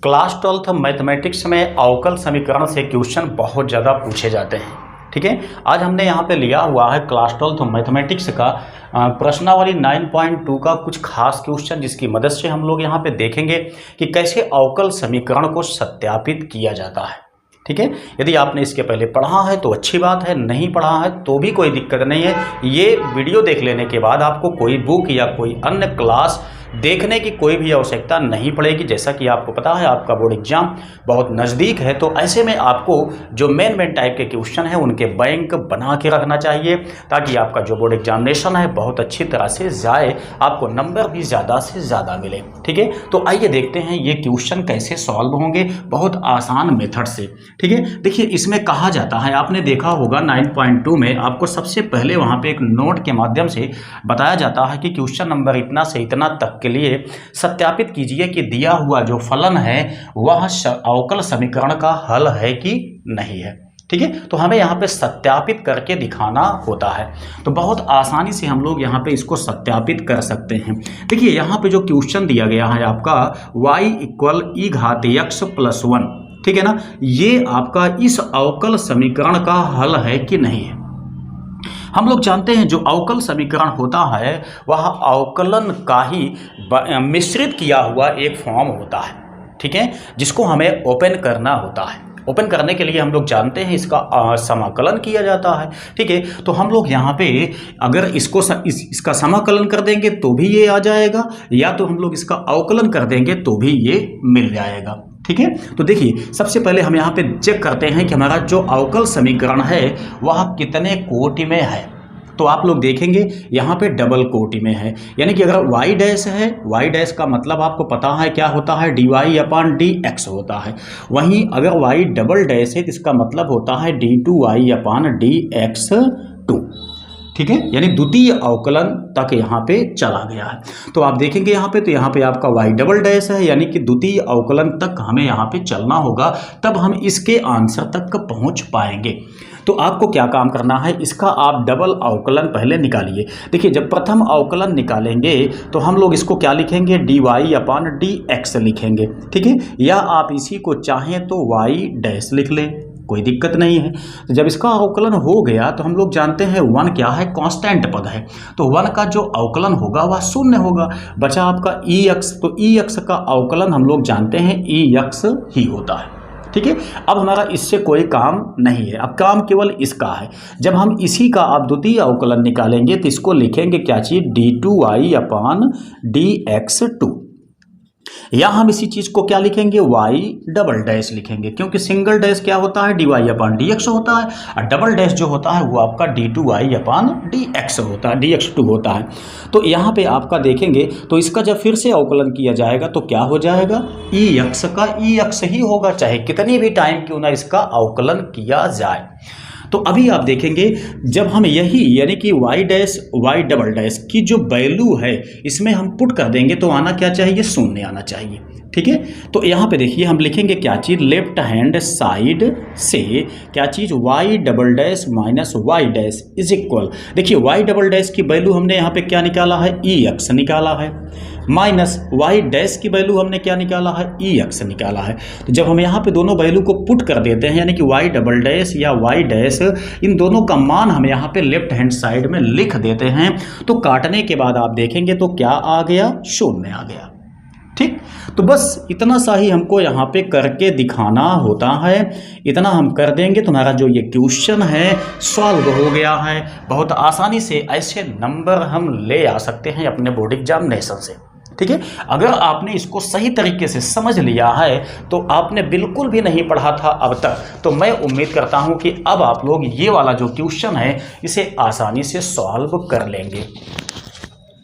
Class 12th mathematics में अवकल समीकरण से क्वेश्चन बहुत ज़्यादा पूछे जाते हैं। ठीक है, आज हमने यहाँ पे लिया हुआ है क्लास 12th मैथमेटिक्स का प्रश्नावली 9.2 का कुछ खास क्वेश्चन, जिसकी मदद से हम लोग यहाँ पे देखेंगे कि कैसे अवकल समीकरण को सत्यापित किया जाता है। ठीक है, यदि आपने इसके पहले पढ़ा है तो अच्छी बात है, नहीं पढ़ा है तो भी कोई दिक्कत नहीं है। ये वीडियो देख लेने के बाद आपको कोई बुक या कोई अन्य क्लास देखने की कोई भी आवश्यकता नहीं पड़ेगी। जैसा कि आपको पता है आपका बोर्ड एग्जाम बहुत नज़दीक है, तो ऐसे में आपको जो मेन टाइप के क्वेश्चन है उनके बैंक बना के रखना चाहिए, ताकि आपका जो बोर्ड एग्जामिनेशन है बहुत अच्छी तरह से जाए, आपको नंबर भी ज़्यादा से ज़्यादा मिले। ठीक है, तो आइए देखते हैं ये क्वेश्चन कैसे सॉल्व होंगे, बहुत आसान मेथड से। ठीक है, देखिए इसमें कहा जाता है, आपने देखा होगा 9.2 में आपको सबसे पहले वहाँ पे एक नोट के माध्यम से बताया जाता है कि क्वेश्चन नंबर इतना से इतना तक के लिए सत्यापित कीजिए कि दिया हुआ जो फलन है वह अवकल समीकरण का हल है कि नहीं है। ठीक है, तो हमें यहाँ पे सत्यापित करके दिखाना होता है, तो बहुत आसानी से हम लोग यहाँ पे इसको सत्यापित कर सकते हैं। देखिए यहाँ पे जो क्वेश्चन दिया गया है आपका y इक्वल e घात x प्लस 1, ठीक है ना, ये आपका इस अवकल समीकरण का हल है कि नहीं है। हम लोग जानते हैं जो अवकल समीकरण होता है वह अवकलन का ही मिश्रित किया हुआ एक फॉर्म होता है। ठीक है, जिसको हमें ओपन करना होता है। ओपन करने के लिए हम लोग जानते हैं इसका समाकलन किया जाता है। ठीक है, तो हम लोग यहाँ पे अगर इसको इसका समाकलन कर देंगे तो भी ये आ जाएगा, या तो हम लोग इसका अवकलन कर देंगे तो भी ये मिल जाएगा। ठीक है, तो देखिए सबसे पहले हम यहाँ पे चेक करते हैं कि हमारा जो अवकल समीकरण है वह कितने कोटि में है। तो आप लोग देखेंगे यहाँ पे डबल कोटि में है, यानी कि अगर y डैश है, y डैश का मतलब आपको पता है क्या होता है, dy अपान dx होता है। वहीं अगर y डबल डैश है तो इसका मतलब होता है d2y अपान dx2। ठीक है, यानी द्वितीय अवकलन तक यहाँ पे चला गया है। तो आप देखेंगे यहाँ पे, तो यहाँ पे आपका y डबल डैश है, यानी कि द्वितीय अवकलन तक हमें यहाँ पे चलना होगा, तब हम इसके आंसर तक पहुँच पाएंगे। तो आपको क्या काम करना है, इसका आप डबल अवकलन पहले निकालिए। देखिए जब प्रथम अवकलन निकालेंगे तो हम लोग इसको क्या लिखेंगे, dy अपान dx लिखेंगे। ठीक है, या आप इसी को चाहें तो y डैश लिख लें, कोई दिक्कत नहीं है। तो जब इसका अवकलन हो गया तो हम लोग जानते हैं 1 क्या है, कांस्टेंट पद है, तो 1 का जो अवकलन होगा वह शून्य होगा। बचा आपका ex, तो ex का अवकलन हम लोग जानते हैं ex ही होता है। ठीक है, अब हमारा इससे कोई काम नहीं है, अब काम केवल इसका है। जब हम इसी का आप द्वितीय अवकलन निकालेंगे तो इसको लिखेंगे क्या चीज, d2y अपान dx2, या हम इसी चीज को क्या लिखेंगे, y डबल डैश लिखेंगे, क्योंकि सिंगल डैश क्या होता है, dy अपान dx होता है, और डबल डैश जो होता है वो आपका d2y अपान dx होता है, dx2 होता है। तो यहाँ पे आपका देखेंगे तो इसका जब फिर से अवकलन किया जाएगा तो क्या हो जाएगा, ex का ex ही होगा, चाहे कितनी भी टाइम क्यों ना इसका अवकलन किया जाए। तो अभी आप देखेंगे जब हम यही यानी कि y dash y double dash की जो वैल्यू है इसमें हम पुट कर देंगे तो आना क्या चाहिए, शून्य आना चाहिए। ठीक है, तो यहाँ पे देखिए हम लिखेंगे क्या चीज़, लेफ्ट हैंड साइड से क्या चीज़, y double dash minus y dash is equal, देखिए y डबल डैश की वैल्यू हमने यहाँ पे क्या निकाला है, ex निकाला है, माइनस y डैश की वैल्यू हमने क्या निकाला है, ex निकाला है। तो जब हम यहाँ पे दोनों वैल्यू को पुट कर देते हैं, यानी कि y डबल डैश या y डैश, इन दोनों का मान हम यहाँ पे लेफ्ट हैंड साइड में लिख देते हैं, तो काटने के बाद आप देखेंगे तो क्या आ गया, शून्य आ गया। ठीक, तो बस इतना सा ही हमको यहाँ पे करके दिखाना होता है। इतना हम कर देंगे तो हमारा जो ये क्वेश्चन है सॉल्व हो गया है। बहुत आसानी से ऐसे नंबर हम ले आ सकते हैं अपने बोर्ड एग्जामिनेशन से। ठीक है, अगर आपने इसको सही तरीके से समझ लिया है तो आपने बिल्कुल भी नहीं पढ़ा था अब तक, तो मैं उम्मीद करता हूँ कि अब आप लोग ये वाला जो क्वेश्चन है इसे आसानी से सॉल्व कर लेंगे।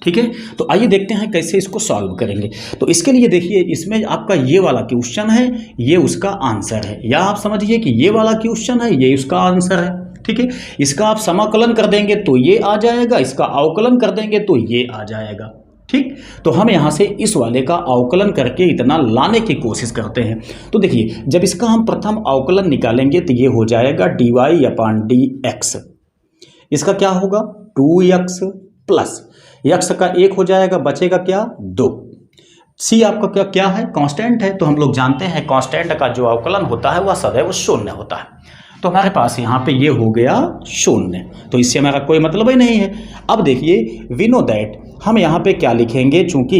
ठीक है, तो आइए देखते हैं कैसे इसको सॉल्व करेंगे। तो इसके लिए देखिए इसमें आपका ये वाला क्वेश्चन है, ये उसका आंसर है, या आप समझिए कि ये वाला क्वेश्चन है, ये उसका आंसर है। ठीक है, इसका आप समाकलन कर देंगे तो ये आ जाएगा, इसका अवकलन कर देंगे तो ये आ जाएगा। ठीक, तो हम यहाँ से इस वाले का अवकलन करके इतना लाने की कोशिश करते हैं। तो देखिए जब इसका हम प्रथम अवकलन निकालेंगे तो ये हो जाएगा dy अपान dx, इसका क्या होगा 2x प्लस x का 1 हो जाएगा, बचेगा क्या 2, सी आपका क्या क्या है, कांस्टेंट है। तो हम लोग जानते हैं कांस्टेंट का जो अवकलन होता है वह सदैव शून्य होता है। तो हमारे पास यहाँ पे ये हो गया शून्य, तो इससे हमारा कोई मतलब ही नहीं है। अब देखिए वी नो दैट, हम यहाँ पे क्या लिखेंगे, चूंकि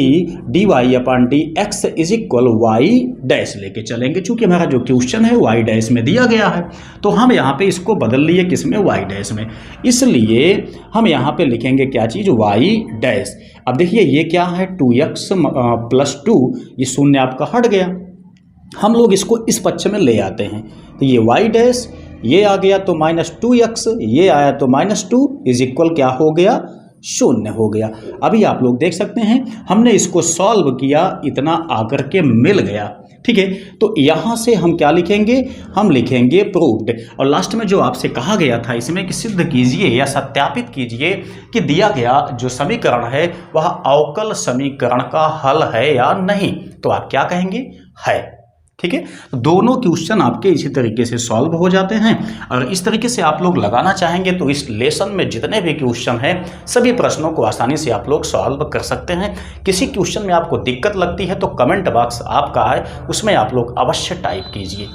d y upon d x is equal y dash लेके चलेंगे, चूंकि हमारा जो क्वेश्चन है वाई डैश में दिया गया है, तो हम यहाँ पे इसको बदल लिए किस में, वाई डैश में। इसलिए हम यहाँ पे लिखेंगे क्या चीज़, वाई डैश। अब देखिए ये क्या है, 2x प्लस 2, ये शून्य आपका हट गया, हम लोग इसको इस पक्ष में ले आते हैं, तो ये वाई डैश ये आ गया तो -2x, ये आया तो -2 इज इक्वल क्या हो गया, शून्य हो गया। अभी आप लोग देख सकते हैं हमने इसको सॉल्व किया, इतना आकर के मिल गया, ठीक है। तो यहाँ से हम क्या लिखेंगे, हम लिखेंगे प्रूव्ड। और लास्ट में जो आपसे कहा गया था इसमें कि सिद्ध कीजिए या सत्यापित कीजिए कि दिया गया जो समीकरण है वह अवकल समीकरण का हल है या नहीं, तो आप क्या कहेंगे, है, ठीक है। दोनों क्वेश्चन आपके इसी तरीके से सॉल्व हो जाते हैं। और इस तरीके से आप लोग लगाना चाहेंगे तो इस लेसन में जितने भी क्वेश्चन हैं सभी प्रश्नों को आसानी से आप लोग सॉल्व कर सकते हैं। किसी क्वेश्चन में आपको दिक्कत लगती है तो कमेंट बॉक्स आपका है, उसमें आप लोग अवश्य टाइप कीजिए।